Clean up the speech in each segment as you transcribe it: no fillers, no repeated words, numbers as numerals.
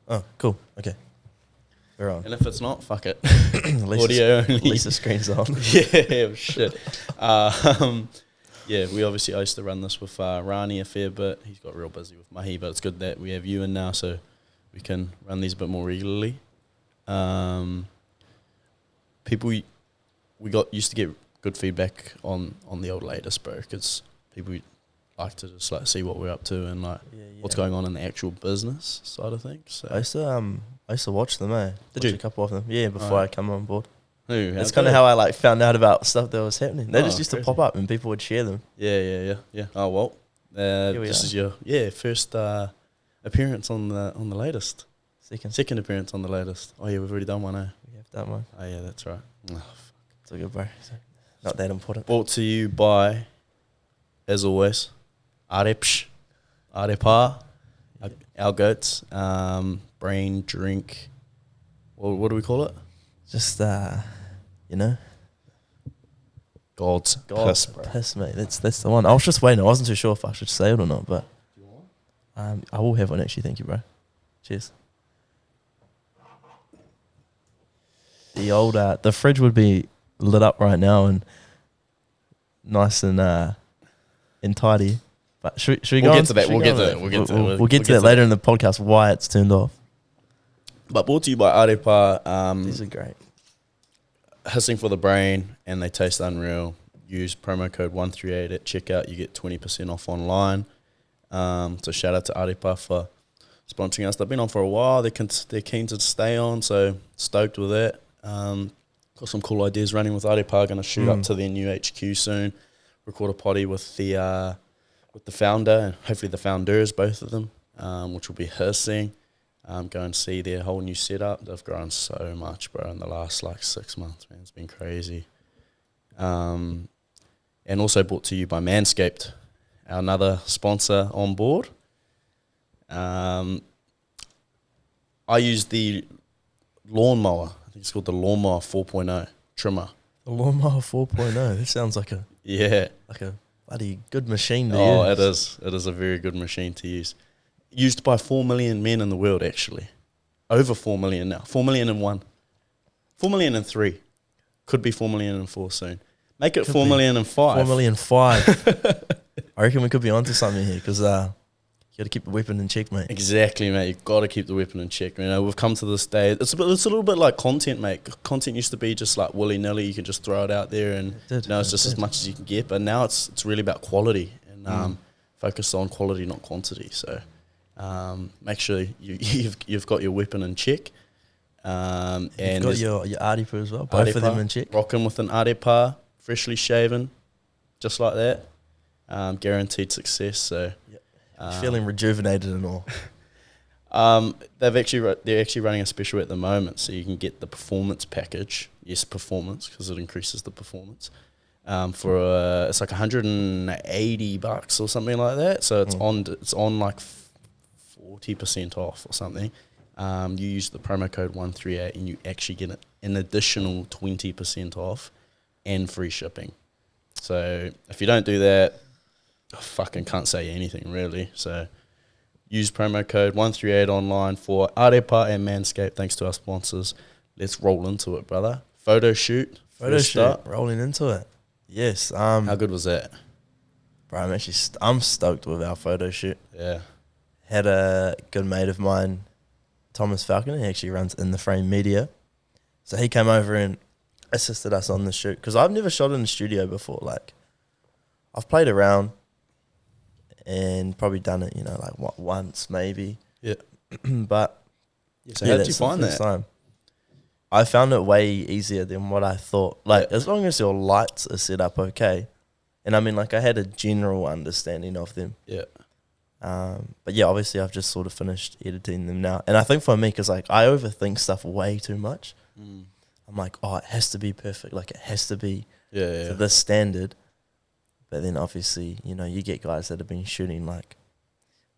Oh, cool. Okay. We're on. And if it's not, fuck it. Audio only. At least the screen's on. Yeah, shit. Yeah, I used to run this with Rani a fair bit. He's got real busy with Mahi, but it's good that we have you in now, so we can run these a bit more regularly. People, used to get good feedback on the old latest, bro, because people like to just like see what we're up to and like what's going on in the actual business side of things. So. I used to watch them. Did watch you? a couple of them? Yeah, before I come on board. That's kind of how I like found out about stuff that was happening. They just used to pop up and people would share them. Yeah. Oh well, this is your first appearance on the latest. Second appearance on the latest. Oh yeah, we've already done one. We have done one. Oh yeah, that's right. Oh, fuck. It's all good, bro. Not that important. Brought to you by, as always, Arepa, our goats. Brain drink. What do we call it? Just God's piss, mate. That's the one. I was just waiting. I wasn't too sure if I should say it or not, but do you want one? I will have one actually. Thank you, bro. Cheers. The fridge would be lit up right now and nice and tidy. But should we go We'll on get to that. We'll get to that later in the podcast. Why it's turned off. But brought to you by Arepa. These are great. Hissing for the brain, and they taste unreal. Use promo code 138 at checkout. You get 20% off online. So shout out to Arepa for sponsoring us. They've been on for a while. They're keen to stay on, so stoked with that. Got some cool ideas running with Arepa. Going to shoot up to their new HQ soon. Record a potty with the founder and hopefully the founders, both of them, which will be hissing. Go and see their whole new setup. They've grown so much, bro, in the last 6 months, man. It's been crazy. And also brought to you by Manscaped, another sponsor on board. I use the lawnmower. I think it's called the Lawnmower 4.0 trimmer. The Lawnmower 4.0. That sounds like a bloody good machine to use. Oh, it is. It is a very good machine to use. Used by 4 million men in the world, actually. Over 4 million now. 4 million and 1. 4 million and 3. Could be 4 million and 4 soon. Make it 4 million and 5. 4 million 5. I reckon we could be onto something here because you got to keep the weapon in check, mate. Exactly, mate. You've got to keep the weapon in check. You know, we've come to this day. It's a little bit like content, mate. Content used to be just like willy-nilly. You could just throw it out there and it's just as much as you can get. But now it's really about quality and focus on quality, not quantity. So make sure you've got your weapon in check. And you've got your Arepa as well. Both of them in check. Rocking with an Arepa, freshly shaven, just like that. Guaranteed success. So. Feeling rejuvenated and all. They're actually running a special at the moment, so you can get the performance package. Yes, performance, because it increases the performance. It's like $180 or something like that. So it's on like 40% off or something. You use the promo code 138 and you actually get an additional 20% off and free shipping. So if you don't do that, I fucking can't say anything really. So use promo code 138 online for Arepa and Manscaped. Thanks to our sponsors. Let's roll into it, brother. Photoshoot. Rolling into it. Yes. How good was that? Bro, I'm stoked with our photo shoot. Yeah. Had a good mate of mine, Thomas Falconer. He actually runs In The Frame Media. So he came over and assisted us on the shoot. Because I've never shot in the studio before. Like, I've played around and probably done it, once maybe. Yeah. But so how did you find that? Time. I found it way easier than what I thought. Like, as long as your lights are set up okay. And I mean, like, I had a general understanding of them. Yeah. But yeah, obviously I've just sort of finished editing them now. And I think for me, because like I overthink stuff way too much. I'm like, oh, it has to be perfect. Like, it has to be to this standard. But then obviously, you get guys that have been shooting like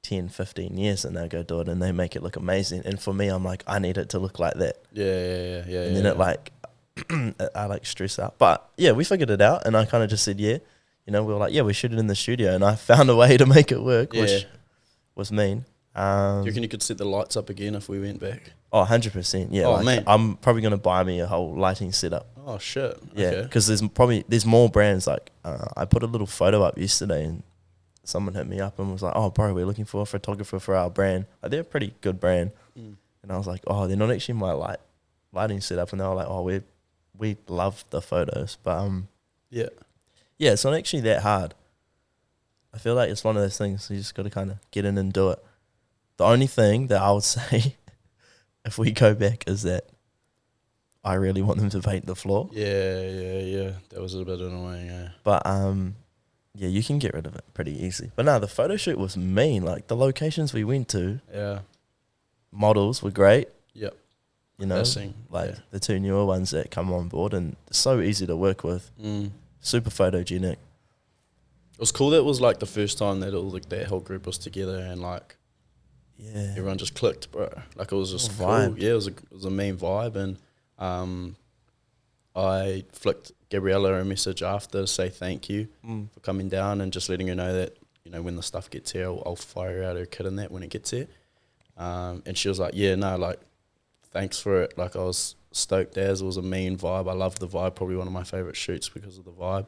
10, 15 years and they'll go do it and they make it look amazing. And for me, I'm like, I need it to look like that. Yeah. And then I like stress out. But yeah, we figured it out and I kind of just said, we were like, we shoot it in the studio and I found a way to make it work, which was mean. Do you reckon you could set the lights up again if we went back? Oh, 100%. Yeah, Oh, man. I'm probably gonna buy me a whole lighting setup. Oh shit. Yeah, because there's more brands. Like I put a little photo up yesterday, and someone hit me up and was like, "Oh, bro, we're looking for a photographer for our brand. Like, they're a pretty good brand." And I was like, "Oh, they're not actually my lighting setup." And they were like, "Oh, we love the photos, but yeah, it's not actually that hard. I feel like it's one of those things you just got to kind of get in and do it. The only thing that I would say, if we go back, is that I really want them to paint the floor. Yeah. That was a bit annoying, yeah. But yeah, you can get rid of it pretty easy. But no, the photo shoot was mean. Like the locations we went to, models were great. Yep. You know, the two newer ones that come on board, and so easy to work with. Super photogenic. It was cool that it was like the first time that that whole group was together and like everyone just clicked, bro. Like it was just cool. Vibe. Yeah, it was a mean vibe, and I flicked Gabriella a message after to say thank you for coming down and just letting her know that, you know, when the stuff gets here, I'll fire out her kit and that when it gets here. And she was like, yeah, no, like, thanks for it. Like, I was stoked as. It was a mean vibe. I loved the vibe. Probably one of my favourite shoots because of the vibe.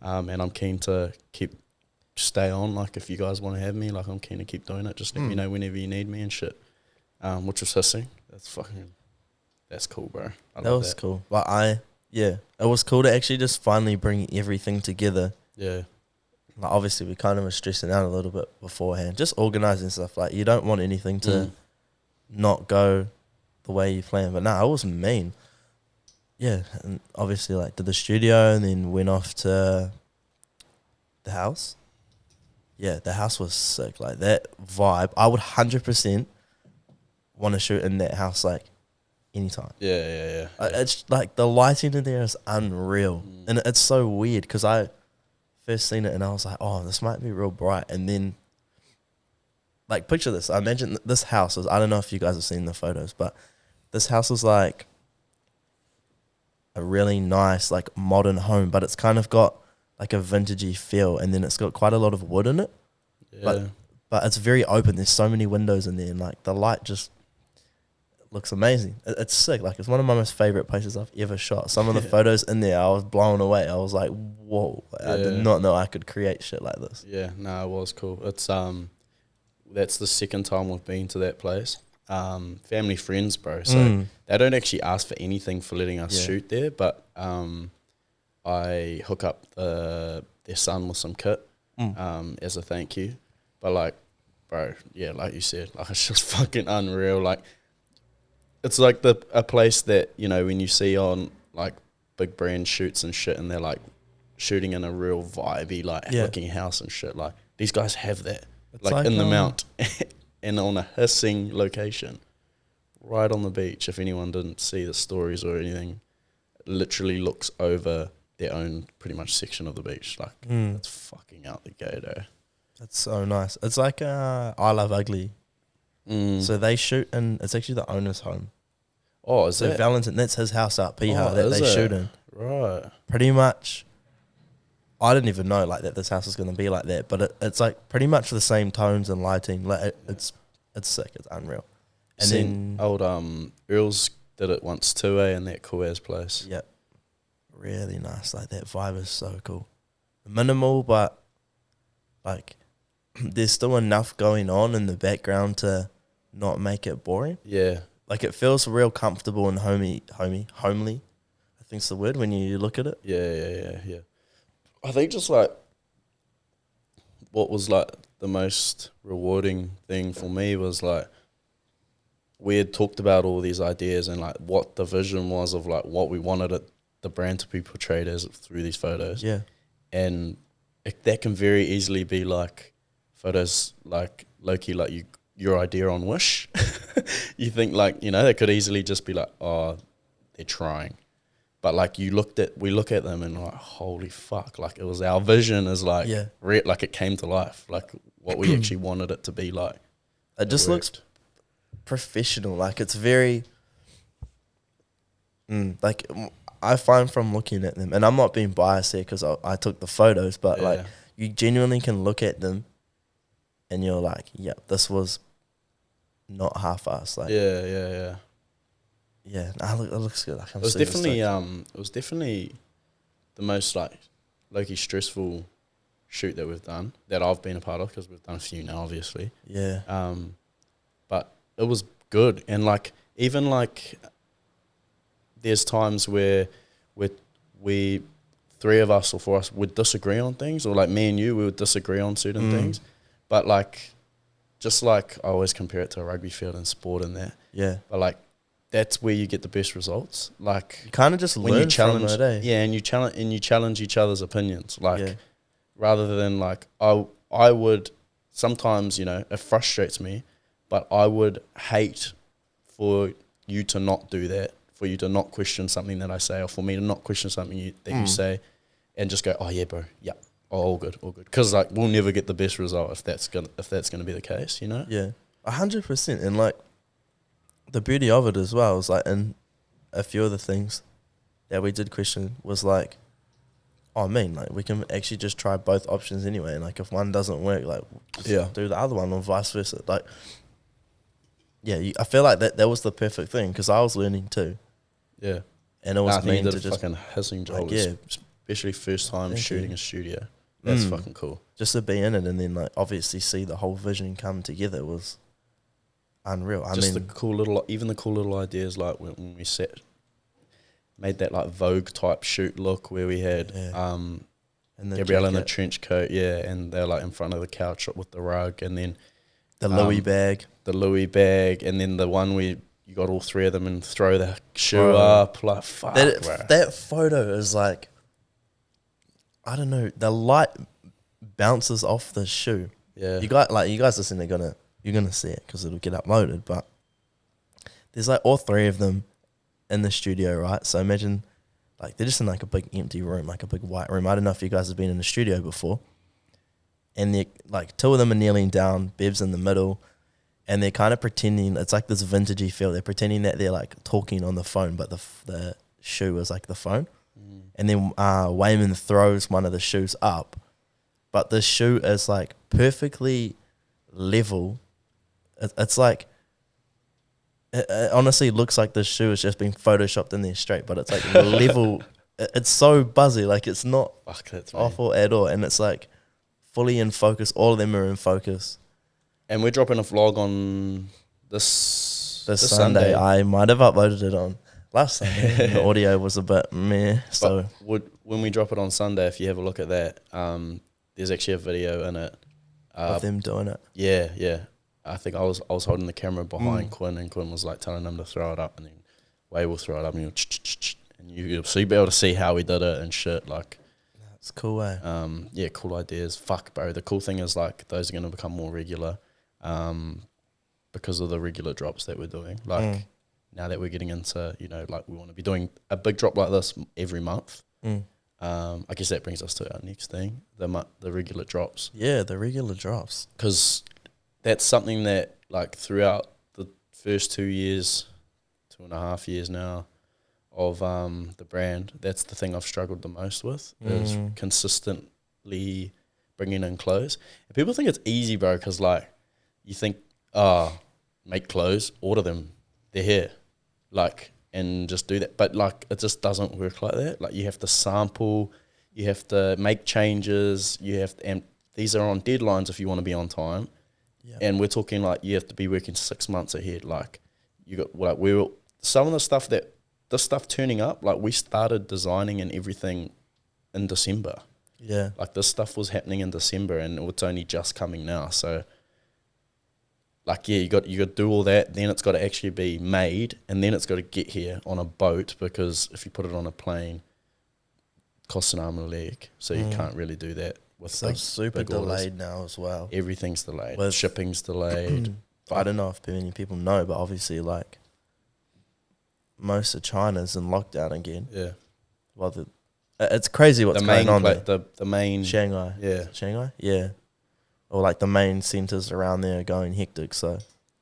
And I'm keen to stay on. Like, if you guys want to have me, like, I'm keen to keep doing it. Just let me know whenever you need me and shit. Which was hissing. That's cool, bro. That was cool. But it was cool to actually just finally bring everything together. Yeah. Like, obviously, we kind of were stressing out a little bit beforehand. Just organising stuff. Like, you don't want anything to not go the way you plan. But no, it was mean. Yeah, and obviously, like, did the studio and then went off to the house. Yeah, the house was sick. Like, that vibe, I would 100% want to shoot in that house, like, anytime. Yeah. It's like the lighting in there is unreal. And it's so weird because I first seen it and I was like, oh, this might be real bright. And then, like, picture this. I imagine this house is, I don't know if you guys have seen the photos, but this house is like a really nice, like, modern home, but it's kind of got like a vintagey feel, and then it's got quite a lot of wood in it. Yeah. But it's very open. There's so many windows in there, and like the light just looks amazing. It's sick. Like, it's one of my most favorite places I've ever shot. Some of the photos in there, I was blown away. I was like, whoa, I did not know I could create shit like this. Yeah, no, it was cool. It's that's the second time we've been to that place. Family friends, bro. So they don't actually ask for anything for letting us shoot there, but I hook up their son with some kit as a thank you. But like, bro, yeah, like you said, like, it's just fucking unreal. Like, it's like a place that, you know, when you see on like big brand shoots and shit, and they're like shooting in a real vibey, like looking house and shit. Like, these guys have that, like in the mount and on a hissing location, right on the beach. If anyone didn't see the stories or anything, it literally looks over their own pretty much section of the beach. Like, it's fucking out the gate, eh? That's so nice. It's like I Love Ugly. So they shoot in, it's actually the owner's home. Oh, is so Valentin, that's his house up Piha that they shoot in. Right. Pretty much, I didn't even know like that this house was going to be like that, but it's like pretty much the same tones and lighting. Like it's sick. It's unreal. And then old Earls did it once too, in that cool ass place. Yep. Really nice. Like, that vibe is so cool. Minimal, but like there's still enough going on in the background to not make it boring. Yeah. Like, it feels real comfortable and homely, I think's the word when you look at it. Yeah. I think just like what was like the most rewarding thing for me was like we had talked about all these ideas and like what the vision was of like what we wanted the brand to be portrayed as through these photos. Yeah. And that can very easily be like photos like low-key like your idea on Wish. You think like, you know, they could easily just be like, oh, they're trying. But like we look at them and like, holy fuck, like it was our vision is like, like it came to life, like what we actually wanted it to be like. It just looks professional. Like, it's very, like, I find from looking at them, and I'm not being biased here because I took the photos, but like you genuinely can look at them and you're like, yeah, this was not half-assed. Like, yeah. Nah, it looks good. Like, It was definitely the most like low-key stressful shoot that we've done, that I've been a part of, because we've done a few now, obviously. Yeah. But it was good, and like even like there's times where we three of us or four of us would disagree on things, or like me and you, we would disagree on certain things, but like just like I always compare it to a rugby field and sport and that. Yeah. But like that's where you get the best results. Like you kind of just when learn you challenge, from it, eh? yeah, and you challenge each other's opinions. Like rather than like I would sometimes, you know, it frustrates me, but I would hate for you to not do that, for you to not question something that I say, or for me to not question something that you say, and just go, oh yeah, bro, yeah, all good. Because like we'll never get the best result if that's gonna be the case, you know? Yeah, 100%. And like the beauty of it as well is like, in a few of the things that we did question was like, oh, I mean, like we can actually just try both options anyway, and like if one doesn't work, like do the other one, or vice versa. Like, yeah, I feel like that was the perfect thing, because I was learning too. Yeah, and it was meant to just fucking hissing job, like, especially first time shooting a studio. That's fucking cool. Just to be in it, and then like obviously see the whole vision come together was unreal. I mean, the cool little ideas, like when we made that like Vogue type shoot look, where we had Gabrielle in the trench coat, and they're like in front of the couch with the rug, and then the Louis bag, and then the one where you got all three of them and throw the shoe up, like fuck, that photo is like, I don't know, the light bounces off the shoe. Yeah, you guys listening, you're gonna see it because it'll get uploaded. But there's like all three of them in the studio, right? So imagine like they're just in like a big empty room, like a big white room. I don't know if you guys have been in the studio before. And they're like, two of them are kneeling down, Bev's in the middle, and they're kind of pretending, it's like this vintagey feel. They're pretending that they're like talking on the phone, but the shoe is like the phone. And then Wayman throws one of the shoes up, but the shoe is like perfectly level. It's like, it honestly looks like this shoe has just been photoshopped in there straight, but it's like level. It's so buzzy, like it's not awful at all, and it's like fully in focus. All of them are in focus. And we're dropping a vlog on this Sunday. I might have uploaded it on last Sunday. The audio was a bit meh. So when we drop it on Sunday, if you have a look at that, there's actually a video in it of them doing it. Yeah. I think I was holding the camera behind Quinn, and Quinn was like telling him to throw it up, and then Way will throw it up, and you'll be able to see how we did it and shit. Like, that's cool, eh? Yeah, cool ideas. Fuck, bro. The cool thing is like those are gonna become more regular, because of the regular drops that we're doing. Like now that we're getting into, you know, like we want to be doing a big drop like this every month. I guess that brings us to our next thing, the regular drops. Yeah, the regular drops. Because that's something that, like, throughout the first 2 years, 2.5 years now of the brand, that's the thing I've struggled the most with, is consistently bringing in clothes. And people think it's easy, bro, because, like, you think, make clothes, order them, they're here, like, and just do that. But, like, it just doesn't work like that. Like, you have to sample, you have to make changes, and these are on deadlines if you want to be on time. Yeah. And we're talking like you have to be working 6 months ahead. Like you got like some of the stuff turning up. Like we started designing and everything in December. Yeah, like this stuff was happening in December, and it's only just coming now. So like you got to do all that. Then it's got to actually be made, and then it's got to get here on a boat, because if you put it on a plane, it costs an arm and a leg. So you can't really do that. So super delayed now as well. Everything's delayed. Shipping's delayed. I don't know if many people know, but obviously, like, most of China's in lockdown again. Yeah. Well, it's crazy what's going on there. The main... Shanghai. Yeah. Shanghai? Yeah. Or, like, the main centres around there are going hectic. So,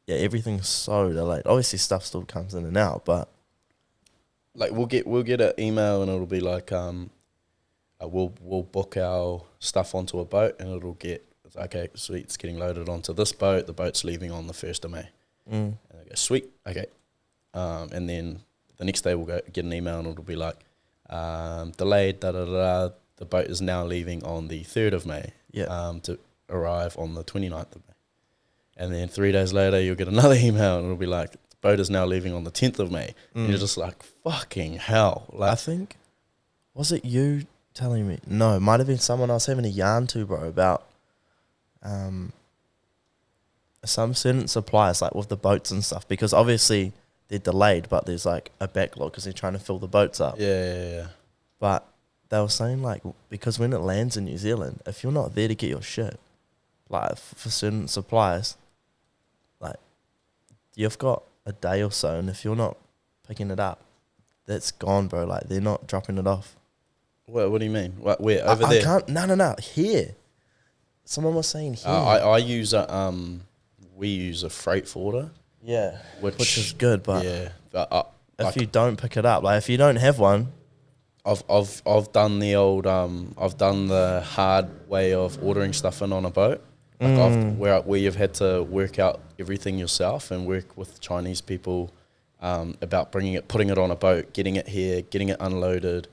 yeah, everything's so delayed. Obviously, stuff still comes in and out, but... Like, we'll get an email, and it'll be like... We'll book our stuff onto a boat, and it'll get, okay, sweet, it's getting loaded onto this boat. The boat's leaving on the 1st of May. And I go, sweet, okay. And then the next day we'll go get an email and it'll be like, delayed, da-da-da-da. The boat is now leaving on the 3rd of May to arrive on the 29th of May. And then 3 days later, you'll get another email and it'll be like, the boat is now leaving on the 10th of May. And you're just like, fucking hell. Like, I think, was it you telling me? No, it might have been someone I was having a yarn to, bro, about some certain suppliers, like with the boats and stuff, because obviously they're delayed, but there's like a backlog because they're trying to fill the boats up. Yeah. But they were saying, like, because when it lands in New Zealand, if you're not there to get your shit, like for certain suppliers, like you've got a day or so, and if you're not picking it up, that's gone, bro. Like they're not dropping it off. What do you mean? Where over I there? can't. No. Here, someone was saying here. I use a we use a freight forwarder. Yeah, which is good, but if like, you don't pick it up, like if you don't have one, I've done the old I've done the hard way of ordering stuff in on a boat, like where you've had to work out everything yourself and work with Chinese people about putting it on a boat, getting it here, getting it unloaded,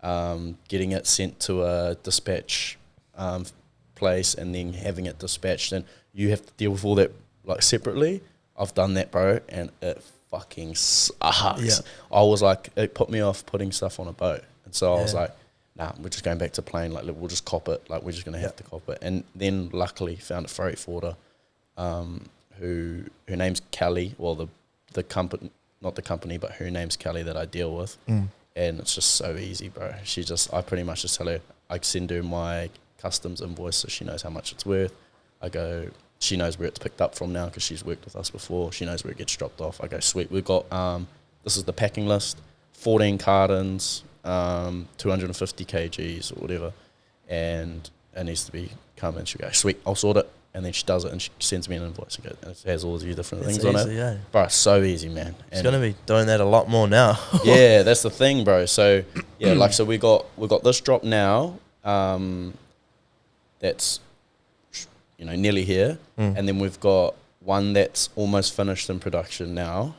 getting it sent to a dispatch place, and then having it dispatched, and you have to deal with all that like separately. I've done that, bro, and it fucking sucks. Yeah. I was like, it put me off putting stuff on a boat, and so I was like, nah, we're just going back to plane. Like, we'll just cop it. Like, we're just gonna have to cop it. And then luckily found a freight forwarder, who her name's Kelly. Well, the company, not the company, but her name's Kelly that I deal with, and it's just so easy, bro. I pretty much just tell her, I send her my customs invoice so she knows how much it's worth. She knows where it's picked up from now because she's worked with us before. She knows where it gets dropped off. I go, sweet. We've got, this is the packing list, 14 cartons, 250 kgs or whatever, and it needs to be come in. She'll go, sweet, I'll sort it. And then she does it and she sends me an invoice. And it has all these different things on it. Yeah. Bro, so easy, man. It's going to be doing that a lot more now. Yeah, that's the thing, bro. So, yeah, so we got this drop now, that's, nearly here. And then we've got one that's almost finished in production now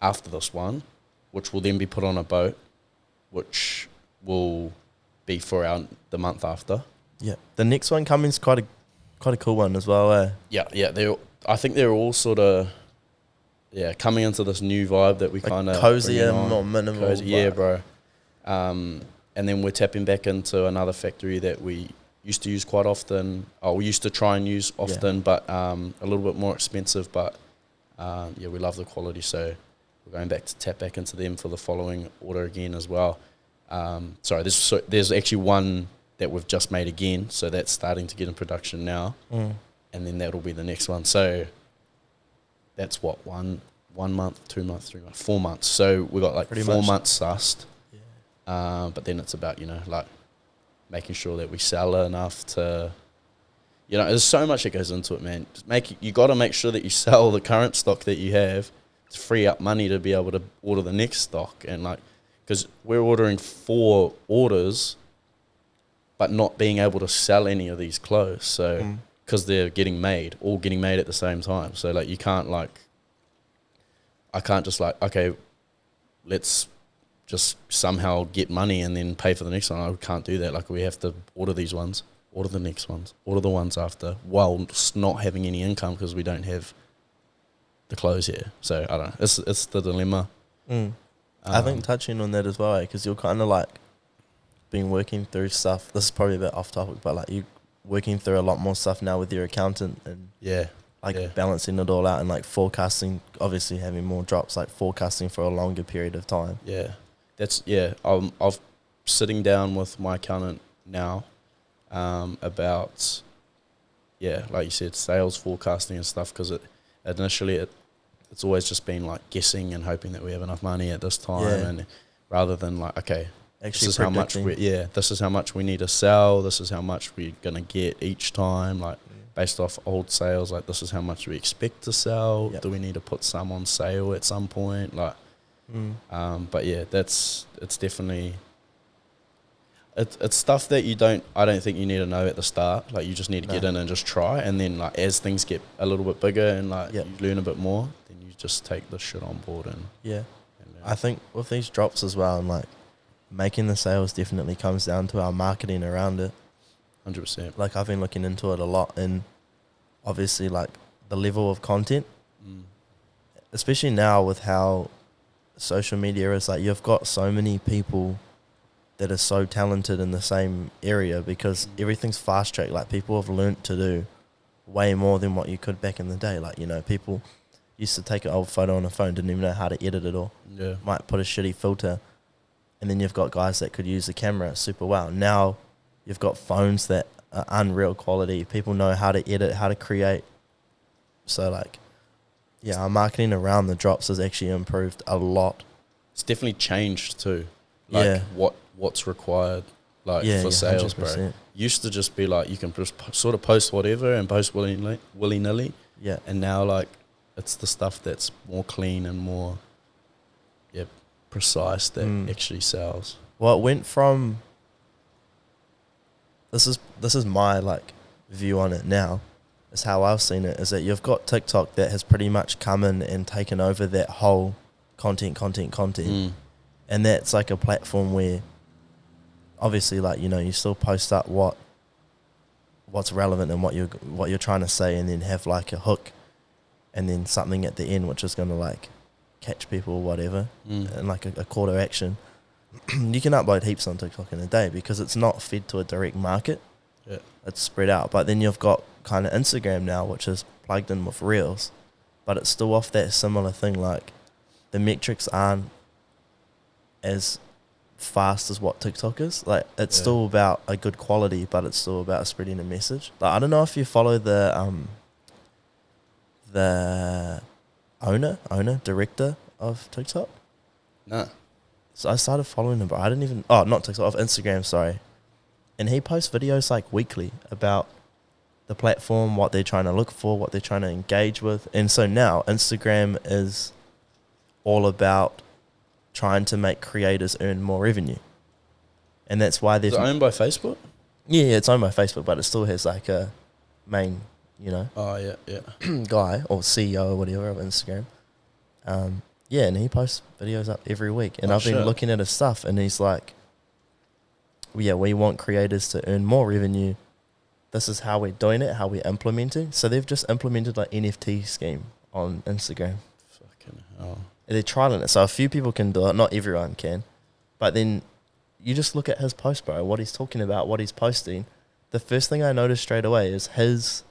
after this one, which will then be put on a boat, which will be for the month after. Yeah. The next one coming is quite a cool one as well, eh? Yeah. I think they're all sort of, coming into this new vibe that we like kind of cozier, more minimal. Cozy, yeah, bro. And then we're tapping back into another factory that we used to use quite often. We used to try and use often, but a little bit more expensive. But we love the quality, so we're going back to tap back into them for the following order again as well. There's actually one that we've just made again, so that's starting to get in production now, and then that'll be the next one. So that's what, 1 month, 2 months, 3 months, 4 months. So we got like pretty 4 months sussed. But then it's about like making sure that we sell enough to, there's so much that goes into it, man. You got to make sure that you sell the current stock that you have to free up money to be able to order the next stock, and like, because we're ordering 4 orders, but not being able to sell any of these clothes. So, because they're all getting made at the same time. So, like, I can't just like, okay, let's just somehow get money and then pay for the next one. I can't do that. Like, we have to order these ones, order the next ones, order the ones after, while not having any income because we don't have the clothes here. So, I don't know. It's the dilemma. I think touching on that as well, because you're kind of like been working through stuff. This is probably a bit off topic, but like you working through a lot more stuff now with your accountant and balancing it all out and like forecasting, obviously having more drops, like forecasting for a longer period of time. I've sitting down with my accountant now about like you said, sales forecasting and stuff, because initially it's always just been like guessing and hoping that we have enough money at this time, and rather than like, okay, actually this is how much this is how much we need to sell, this is how much we're gonna get each time, like based off old sales, like this is how much we expect to sell. Do we need to put some on sale at some point, like but it's definitely, It's stuff that I don't think you need to know at the start. Like, you just need to get in and just try, and then like as things get a little bit bigger and like you learn a bit more, then you just take the shit on board and I think with these drops as well, and like making the sales definitely comes down to our marketing around it. 100%. Like, I've been looking into it a lot, and obviously like the level of content, especially now with how social media is, like you've got so many people that are so talented in the same area because everything's fast track. Like, people have learnt to do way more than what you could back in the day. Like, you know, people used to take an old photo on a phone, didn't even know how to edit it, or might put a shitty filter, and then you've got guys that could use the camera super well. Now you've got phones that are unreal quality. People know how to edit, how to create. So like, yeah, our marketing around the drops has actually improved a lot. It's definitely changed too. Like what's required like for sales, 100%. Bro. Used to just be like you can just sort of post whatever and post willy-nilly. Yeah. And now like it's the stuff that's more clean and more precise that actually sells. Well, it went from this is my like view on it now, is how I've seen it, is that you've got TikTok that has pretty much come in and taken over that whole content. And that's like a platform where obviously, like, you know, you still post up what's relevant and what you're trying to say, and then have like a hook and then something at the end which is going to like catch people or whatever, and like a call to action. You can upload heaps on TikTok in a day because it's not fed to a direct market. Yeah. It's spread out. But then you've got kind of Instagram now, which is plugged in with Reels, but it's still off that similar thing. Like, the metrics aren't as fast as what TikTok is. Like, it's still about a good quality, but it's still about spreading a message. Like, I don't know if you follow the director of TikTok. Nah. So I started following him, but I didn't even... Oh, not TikTok, of Instagram, sorry. And he posts videos like weekly about the platform, what they're trying to look for, what they're trying to engage with. And so now Instagram is all about trying to make creators earn more revenue. And that's why they've... Is it owned by Facebook? Yeah, it's owned by Facebook, but it still has like a main, you know... Oh, yeah. guy or CEO or whatever of Instagram. Yeah, and he posts videos up every week. And I've been looking at his stuff, and he's like, yeah, we want creators to earn more revenue. This is how we're doing it, how we're implementing. So they've just implemented like NFT scheme on Instagram. Fucking hell. And they're trialing it. So a few people can do it. Not everyone can. But then you just look at his post, bro, what he's talking about, what he's posting. The first thing I noticed straight away is his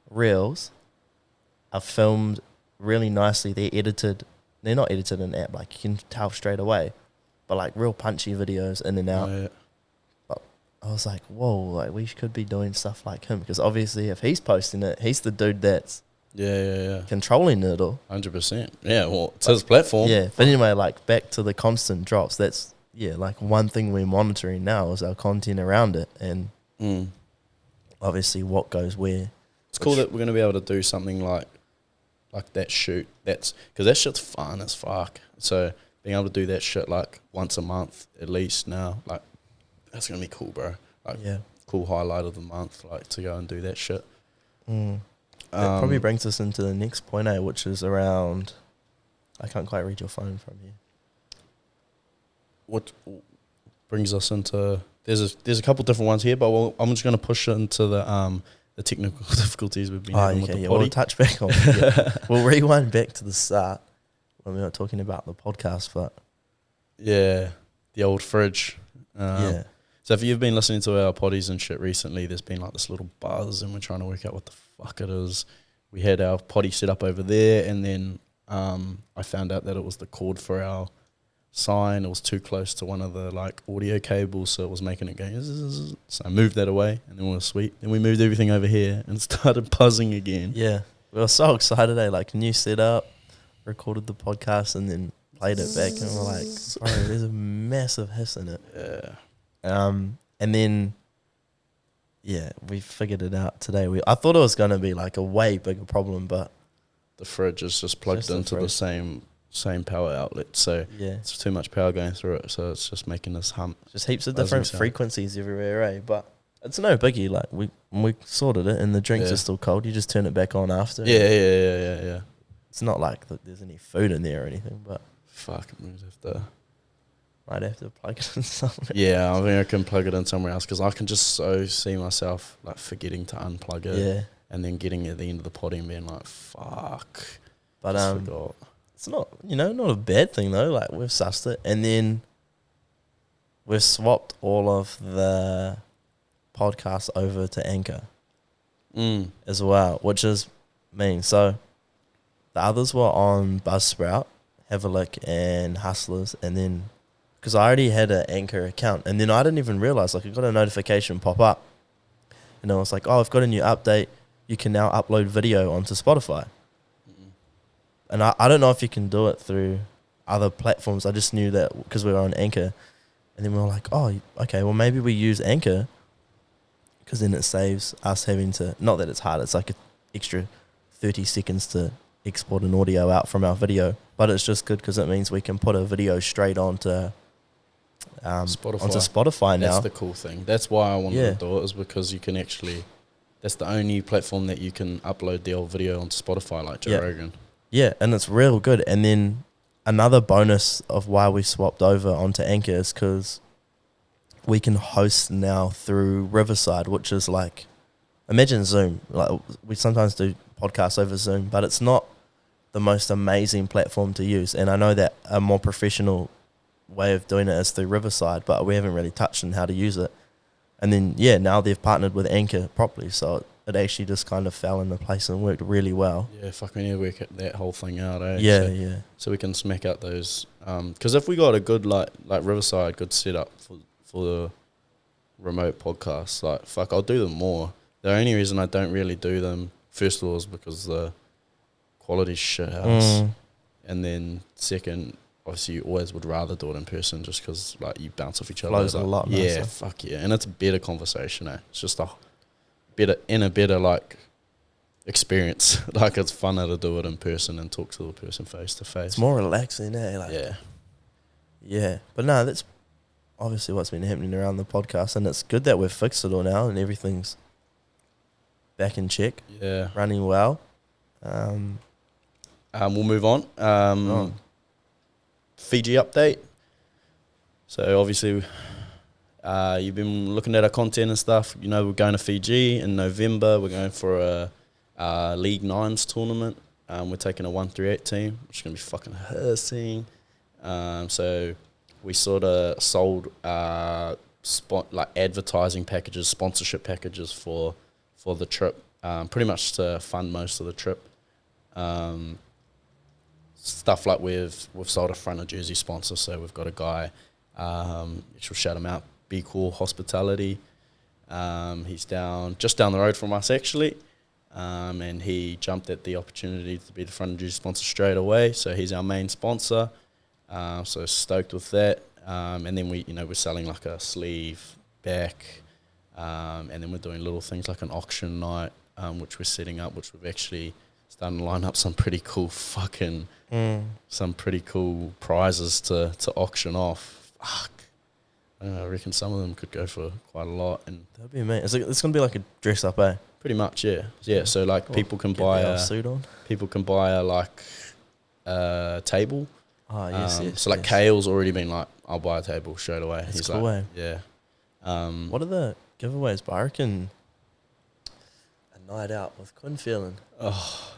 reels are filmed really nicely. They're edited. They're not edited in an app, like you can tell straight away, but like real punchy videos in and out. Oh, yeah. But I was like, whoa, like we could be doing stuff like him, because obviously if he's posting it, he's the dude that's controlling it all. 100%. Yeah, well, it's his platform. Yeah, but anyway, like back to the constant drops. That's like one thing we're monitoring now is our content around it, and obviously what goes where. It's cool that we're going to be able to do something like that shoot. That's because that shit's fun as fuck. So being able to do that shit like once a month at least now, like that's gonna be cool, bro. Like, cool highlight of the month, like to go and do that shit. That probably brings us into the next point, which is around. I can't quite read your phone from here. What brings us into? There's a couple different ones here, but I'm just gonna push it into the technical difficulties we've been having with the potty. We'll touch back on it. We'll rewind back to the start when we were talking about the podcast, but... Yeah, the old fridge. So if you've been listening to our potties and shit recently, there's been like this little buzz and we're trying to work out what the fuck it is. We had our potty set up over there, and then I found out that it was the cord for our sign. It was too close to one of the like audio cables, so it was making it go. So I moved that away, and then we were sweet. Then we moved everything over here and started buzzing again. Yeah, we were so excited. Like, new setup, recorded the podcast, and then played it back, and we're like, bro, there's a massive hiss in it. Yeah. And then we figured it out today. I thought it was gonna be like a way bigger problem, but the fridge is just plugged into the same same power outlet. So it's too much power going through it. So it's just making this hump. Just heaps of different frequencies everywhere, eh? But it's no biggie. Like we sorted it, and the drinks are still cold. You just turn it back on after. Yeah. It's not like there's any food in there or anything, but fuck, might have to plug it in somewhere. Yeah, I think I can plug it in somewhere else because I can just so see myself like forgetting to unplug it. Yeah. And then getting at the end of the potty and being like, fuck. But it's not, not a bad thing though. Like we've sussed it, and then we've swapped all of the podcasts over to Anchor as well, which is mean. So the others were on Buzzsprout, Have a Look, and Hustlers, and then because I already had an Anchor account, and then I didn't even realize, like I got a notification pop up, and I was like, oh, I've got a new update. You can now upload video onto Spotify. And I don't know if you can do it through other platforms. I just knew that because we were on Anchor. And then we were like, oh, okay, well, maybe we use Anchor because then it saves us having to, not that it's hard, it's like an extra 30 seconds to export an audio out from our video. But it's just good because it means we can put a video straight onto Spotify now. That's the cool thing. That's why I wanted to do it, is because you can actually, that's the only platform that you can upload the old video onto Spotify like Joe Rogan. Yeah, and it's real good. And then another bonus of why we swapped over onto Anchor is because we can host now through Riverside, which is like, imagine Zoom. Like we sometimes do podcasts over Zoom, but it's not the most amazing platform to use. And I know that a more professional way of doing it is through Riverside, but we haven't really touched on how to use it. And then, now they've partnered with Anchor properly, so it actually just kind of fell into place and worked really well. Yeah, fuck, we need to work that whole thing out, eh? Yeah. So we can smack out those, because if we got a good, like Riverside, good setup for the remote podcasts, like, fuck, I'll do them more. The only reason I don't really do them, first of all, is because the quality's shit house. And then second, obviously you always would rather do it in person just because, like, you bounce off each other. Flows a lot nicer. Yeah, fuck yeah. And it's a better conversation, eh? It's just a better like experience. Like it's funner to do it in person and talk to the person face to face. It's more relaxing, eh? Like, yeah. But no, that's obviously what's been happening around the podcast, and it's good that we've fixed it all now and everything's back in check. Yeah, running well. We'll move on. Fiji update. So obviously, you've been looking at our content and stuff. We're going to Fiji in November. We're going for a League Nines tournament. We're taking a 138 team, which is going to be fucking hissing. So we sort of sold advertising packages, sponsorship packages for the trip, pretty much to fund most of the trip. Stuff like we've sold a front of jersey sponsor, so we've got a guy, which will shout him out, Be Cool Hospitality. He's just down the road from us actually, and he jumped at the opportunity to be the front of jersey sponsor straight away. So he's our main sponsor. So stoked with that. And then we're selling like a sleeve back, and then we're doing little things like an auction night, which we're setting up, which we've actually starting to line up some pretty cool some pretty cool prizes to auction off. Fuck. I don't know, I reckon some of them could go for quite a lot. And that'd be amazing. It's going to be like a dress up, eh? Pretty much, yeah. Yeah, so like people can buy a suit on. People can buy a table. Oh, yes. So like Kale's already been like, I'll buy a table straight away. That's He's cool, like, eh? Yeah. What are the giveaways? But I reckon a night out with Quinn feeling. Oh,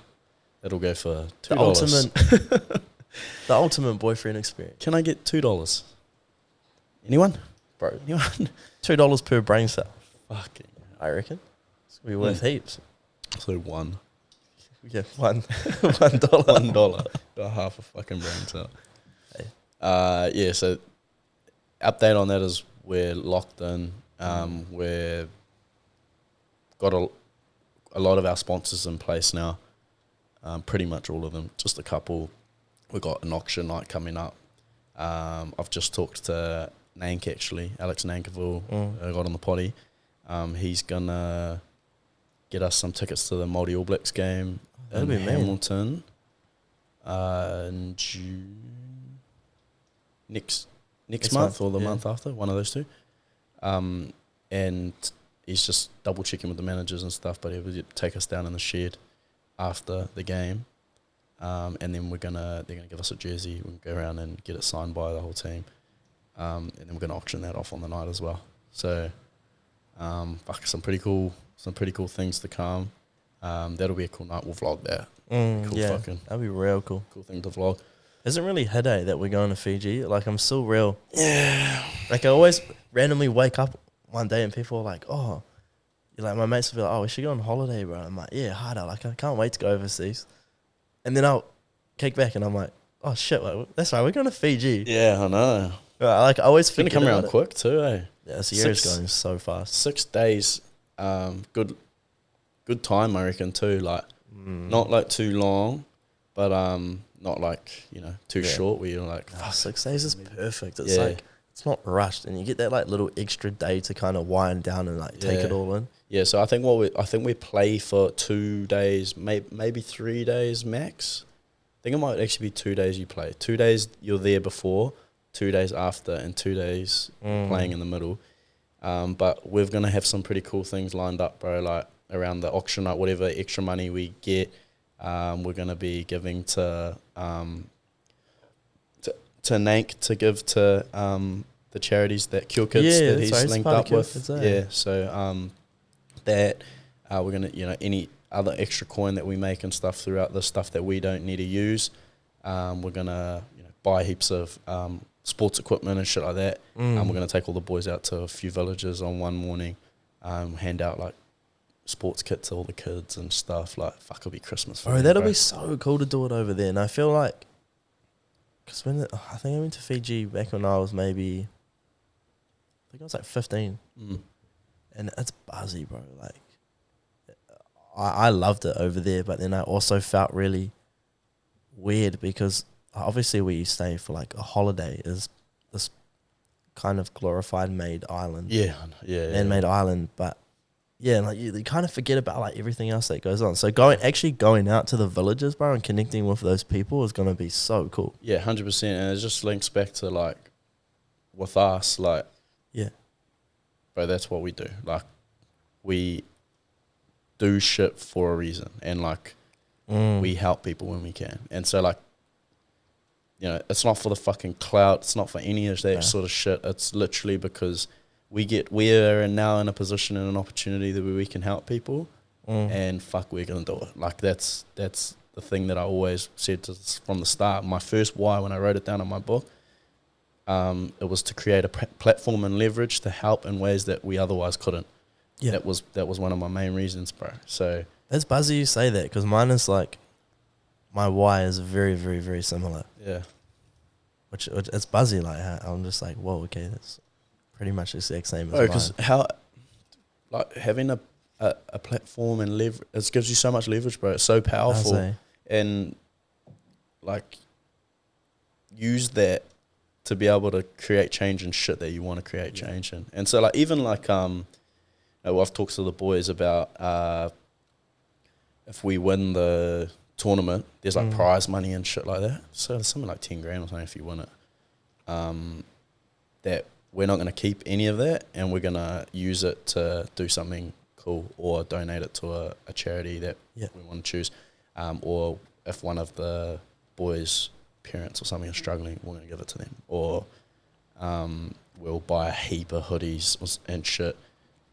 that'll go for $2. The ultimate boyfriend experience. Can I get $2? Anyone? Bro, anyone? $2 per brain cell. Fucking, I reckon. It's going to be worth heaps. So one. Yeah, $1. $1. Got half a fucking brain cell. Hey. Yeah, so update on that is we're locked in. We've got a lot of our sponsors in place now. Pretty much all of them. Just a couple. We've got an auction night coming up. I've just talked to Nank actually, Alex Nankaville, I got on the potty. He's going to get us some tickets to the Māori All Blacks game in Hamilton. In June. Next month or the month after, one of those two. And he's just double checking with the managers and stuff, but he would take us down in the shed after the game. And then they're gonna give us a jersey. We'll go around and get it signed by the whole team. And then we're gonna auction that off on the night as well. So, some pretty cool things to come. That'll be a cool night. We'll vlog that. That'd be real cool. Cool thing to vlog. Isn't really hit that we're going to Fiji. Like, I'm still real. Yeah. Like, I always randomly wake up one day and people are like, oh, like my mates will be like, oh, we should go on holiday, bro. I'm like, yeah, harder. Like, I can't wait to go overseas. And then I'll kick back and I'm like, oh shit, like, that's right, we're going to Fiji. Yeah, I know. Like, I always forget. It's gonna come around quick too, eh? Yeah, this year is going so fast. 6 days, good time, I reckon too. Like, not like too long, but not like, too short where you're like, 6 days is perfect. It's like, it's not rushed, and you get that like little extra day to kind of wind down and like take it all in. Yeah, so I think we play for 2 days, maybe 3 days max. I think it might actually be 2 days you play. 2 days you're there before, 2 days after, and 2 days playing in the middle. But we're gonna have some pretty cool things lined up, bro. Like around the auction night, whatever extra money we get, we're gonna be giving to Nank to give to the charities that Cure Kids that he's linked up with. Yeah, so that we're gonna any other extra coin that we make and stuff throughout the stuff that we don't need to use, we're gonna buy heaps of sports equipment and shit like that. We're gonna take all the boys out to a few villages on one morning, hand out like sports kits to all the kids and stuff. Like, fuck, it'll be Christmas for that'll be so cool to do it over there. And I feel like, because I think I went to Fiji back when I was maybe, I think I was like 15. And it's buzzy, bro. Like, I loved it over there, but then I also felt really weird because obviously where you stay for like a holiday is this kind of glorified made island. Man-made island, but like you kind of forget about like everything else that goes on. So going out to the villages, bro, and connecting with those people is going to be so cool. Yeah, 100%. And it just links back to like with us, like, bro, that's what we do. Like, we do shit for a reason, and like we help people when we can. And so like, it's not for the fucking clout. It's not for any of that sort of shit. It's literally because we are now in a position and an opportunity that we can help people, and fuck, we're gonna do it. Like, that's the thing that I always said from the start. My first why, when I wrote it down in my book, it was to create a platform and leverage to help in ways that we otherwise couldn't. Yeah, that was one of my main reasons, bro. So that's buzzy you say that, because mine is like, my why is very, very, very similar. Yeah, which it's buzzy. Like, I'm just like, whoa, okay, that's pretty much the exact same as mine. Because how, like, having a platform and leverage, it gives you so much leverage, bro. It's so powerful, and like, use that to be able to create change and shit that you want to create change in. And so like, even like I've talked to the boys about if we win the tournament, there's like prize money and shit like that. So there's something like 10 grand or something if you win it. That we're not going to keep any of that, and we're going to use it to do something cool or donate it to a charity that we want to choose. Or if one of the boys' parents or something are struggling, we're going to give it to them. Or we'll buy a heap of hoodies and shit,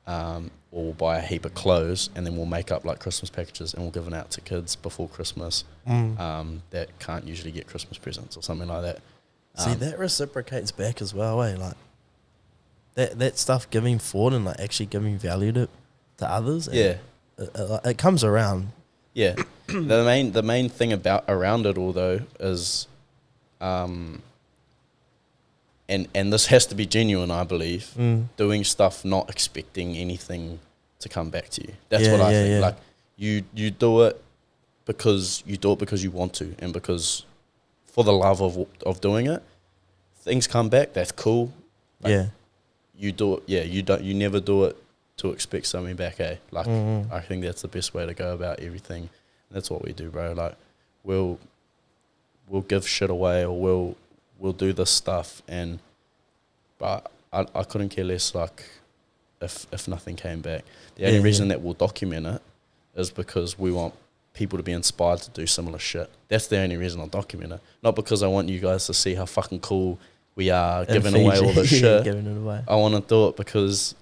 or we'll buy a heap of clothes, and then we'll make up like Christmas packages and we'll give it out to kids before Christmas that can't usually get Christmas presents or something like that. See, that reciprocates back as well, eh? Like, that stuff giving forward and like actually giving value to others. It comes around. Yeah. The main thing around it all though is, and this has to be genuine, I believe, doing stuff not expecting anything to come back to you. That's what I think. Like, you do it because you want to, and because for the love of doing it. Things come back, that's cool. Like, you do it. Yeah, you never do it to expect something back. Like, I think that's the best way to go about everything. And that's what we do, bro. Like, we'll we'll give shit away, or we'll do this stuff, but I couldn't care less, like, if nothing came back. The only reason that we'll document it is because we want people to be inspired to do similar shit. That's the only reason I'll document it. Not because I want you guys to see how fucking cool we are giving away all this shit. Giving it away. I want to do it because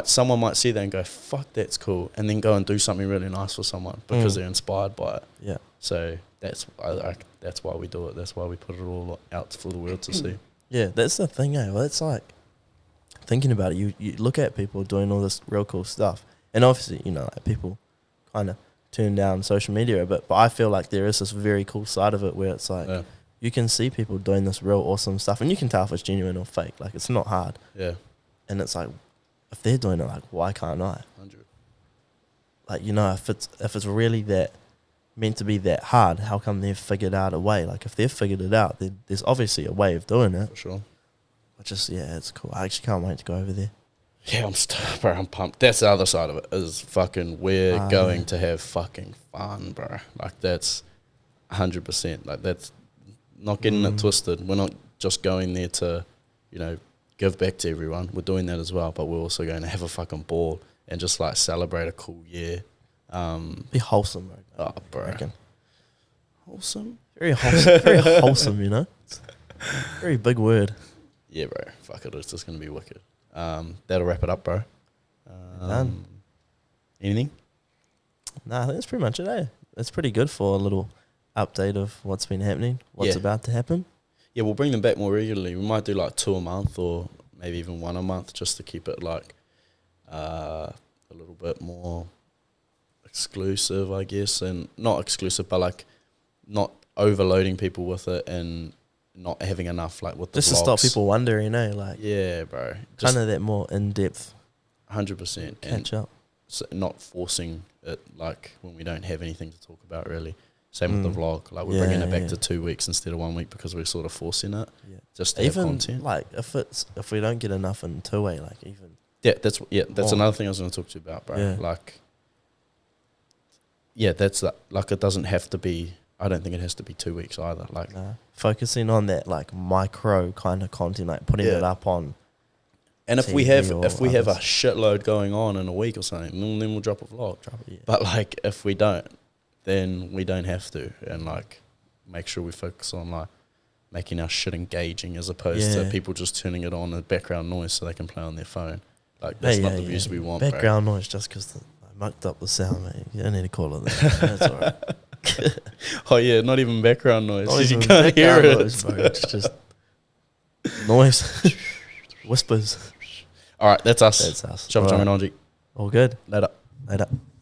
someone might see that and go, fuck, that's cool, and then go and do something really nice for someone because they're inspired by it. Yeah. So that's why we do it. That's why we put it all out for the world to see. Yeah, that's the thing, eh? Well, it's like, thinking about it, you look at people doing all this real cool stuff, and obviously, you know, like, people kind of turn down social media a bit, but I feel like there is this very cool side of it where it's like, you can see people doing this real awesome stuff, and you can tell if it's genuine or fake. Like, it's not hard. Yeah. And it's like, if they're doing it, like, why can't I? 100. Like, you know, if it's really that meant to be that hard, how come they've figured out a way? Like, if they've figured it out, then there's obviously a way of doing it. For sure. It's cool. I actually can't wait to go over there. Yeah, I'm pumped. That's the other side of it, is fucking, we're going to have fucking fun, bro. Like, that's 100%. Like, that's not getting it twisted. We're not just going there to, you know, give back to everyone. We're doing that as well, but we're also going to have a fucking ball and just, like, celebrate a cool year. Be wholesome, bro. Oh, bro. Wholesome? Very wholesome. Very wholesome, you know? Very big word. Yeah, bro. Fuck it. It's just going to be wicked. That'll wrap it up, bro. Done. Anything? Nah, I think that's pretty much it, eh? It's pretty good for a little update of what's been happening, what's about to happen. Yeah, we'll bring them back more regularly. We might do like 2 a month, or maybe even 1 a month, just to keep it like a little bit more exclusive, I guess. And not exclusive, but like not overloading people with it and not having enough, like, with the just vlogs. to stop people wondering, like, yeah, bro, kind of that more in-depth 100% catch up. So not forcing it, like, when we don't have anything to talk about, really. Same with the vlog, like, we're bringing it back to 2 weeks instead of 1 week because we're sort of forcing it just to even have content. Like, if we don't get enough in 2-way, like, even that's another thing I was going to talk to you about, bro. Like, that's like, it doesn't have to be. I don't think it has to be 2 weeks either. Like, focusing on that, like, micro kind of content, like putting it up on. And if we have a shitload going on in a week or something, then we'll drop a vlog. But like, if we don't, then we don't have to. And like, make sure we focus on like making our shit engaging as opposed to people just turning it on as background noise so they can play on their phone. Like, that's not the views we want. Background noise just because I mucked up the sound, mate. You don't need to call it that. That's all right. Oh yeah, not even background noise. You can't hear it. Noise, bro. It's just noise, whispers. All right, that's us. That's us. All good. Later.